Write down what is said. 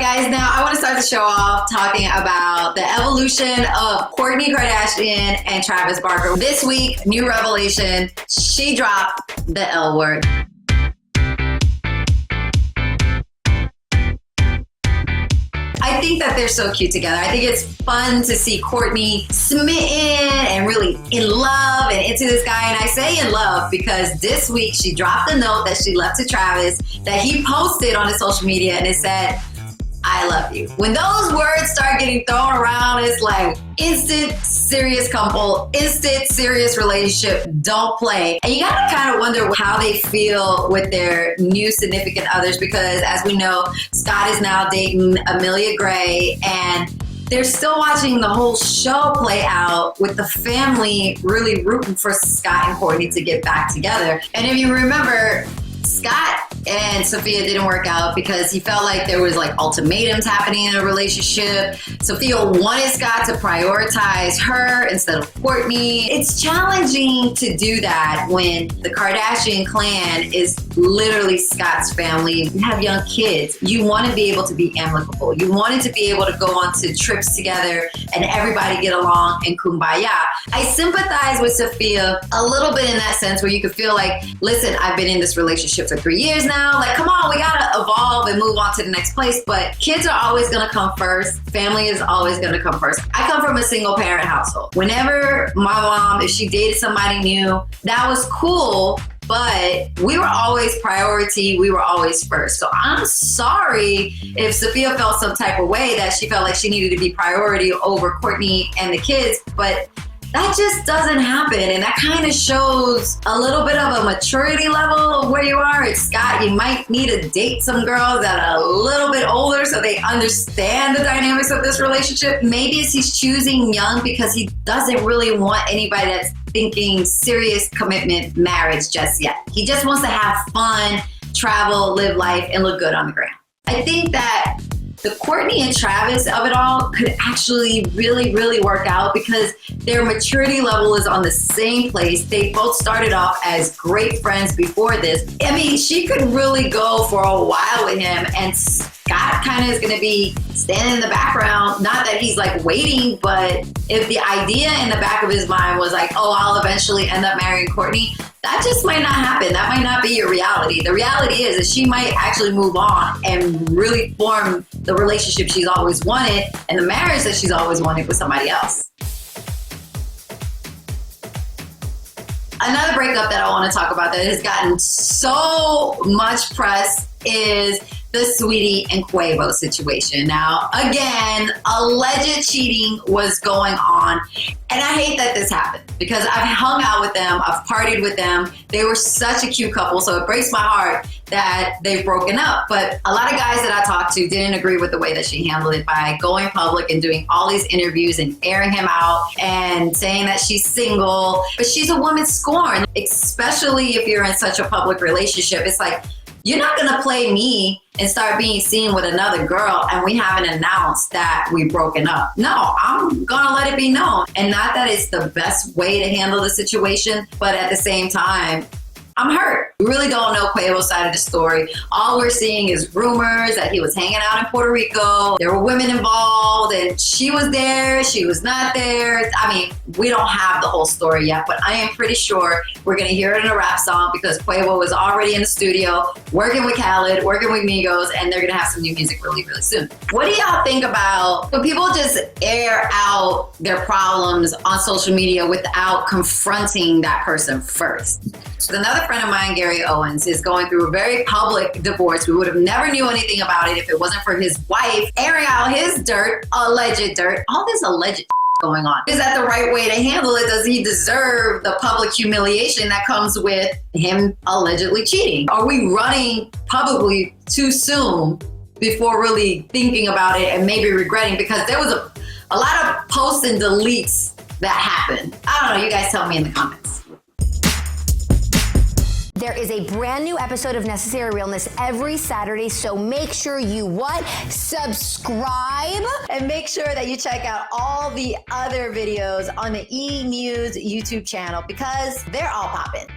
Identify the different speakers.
Speaker 1: guys, now I want to start the show off talking about the evolution of Kourtney Kardashian and Travis Barker. This week, new revelation, she dropped the L word. I think that they're so cute together. I think it's fun to see Kourtney smitten and really in love and into this guy. And I say in love because this week she dropped a note that she left to Travis that he posted on his social media, and it said, I love you. When those words start getting thrown around, it's like instant serious couple, instant serious relationship, don't play. And you gotta kind of wonder how they feel with their new significant others, because as we know, Scott is now dating Amelia Gray, and they're still watching the whole show play out with the family really rooting for Scott and Kourtney to get back together. And if you remember, Scott and Sophia didn't work out because he felt like there was like ultimatums happening in a relationship. Sophia wanted Scott to prioritize her instead of Kourtney. It's challenging to do that when the Kardashian clan is literally Scott's family. You have young kids. You want to be able to be amicable. You wanted to be able to go on to trips together and everybody get along and kumbaya. I sympathize with Sophia a little bit in that sense where you could feel like, listen, I've been in this relationship for 3 years now. Like, come on, we gotta evolve and move on to the next place. But kids are always gonna come first. Family is always gonna come first. I come from a single parent household. Whenever my mom, if she dated somebody new, that was cool, but we were always priority. We were always first. So I'm sorry if Sophia felt some type of way that she felt like she needed to be priority over Kourtney and the kids, but that just doesn't happen. And that kind of shows a little bit of a maturity level of where you are. It's Scott, you might need to date some girls that are a little bit older so they understand the dynamics of this relationship. Maybe it's he's choosing young because he doesn't really want anybody that's thinking serious commitment, marriage just yet. He just wants to have fun, travel, live life, and look good on the gram. I think that the Kourtney and Travis of it all could actually really, really work out because their maturity level is on the same place. They both started off as great friends before this. I mean, she could really go for a while with him, and Scott kind of is going to be standing in the background. Not that he's like waiting, but if the idea in the back of his mind was like, oh, I'll eventually end up marrying Kourtney, that just might not happen. That might not be your reality. The reality is that she might actually move on and really form the relationship she's always wanted and the marriage that she's always wanted with somebody else. Another breakup that I want to talk about that has gotten so much press is the Saweetie and Quavo situation. Now, again, alleged cheating was going on. And I hate that this happened because I've hung out with them. I've partied with them. They were such a cute couple. So it breaks my heart that they've broken up. But a lot of guys that I talked to didn't agree with the way that she handled it by going public and doing all these interviews and airing him out and saying that she's single. But she's a woman scorned, especially if you're in such a public relationship. It's like, you're not going to play me and start being seen with another girl and we haven't announced that we've broken up. No, I'm going to let it be known. And not that it's the best way to handle the situation, but at the same time, I'm hurt. We really don't know Quavo's side of the story. All we're seeing is rumors that he was hanging out in Puerto Rico. There were women involved and she was there, she was not there. I mean, we don't have the whole story yet, but I am pretty sure we're going to hear it in a rap song because Quavo was already in the studio working with Khaled, working with Migos, and they're going to have some new music really, really soon. What do y'all think about when people just air out their problems on social media without confronting that person first? Another friend of mine, Gary Owens, is going through a very public divorce. We would have never knew anything about it if it wasn't for his wife airing out his dirt, alleged dirt, all this alleged going on. Is that the right way to handle it? Does he deserve the public humiliation that comes with him allegedly cheating? Are we running publicly too soon before really thinking about it and maybe regretting? Because there was a lot of posts and deletes that happened. I don't know. You guys tell me in the comments.
Speaker 2: There is a brand new episode of Necessary Realness every Saturday, so make sure you what? Subscribe.
Speaker 1: And make sure that you check out all the other videos on the E! News YouTube channel because they're all popping.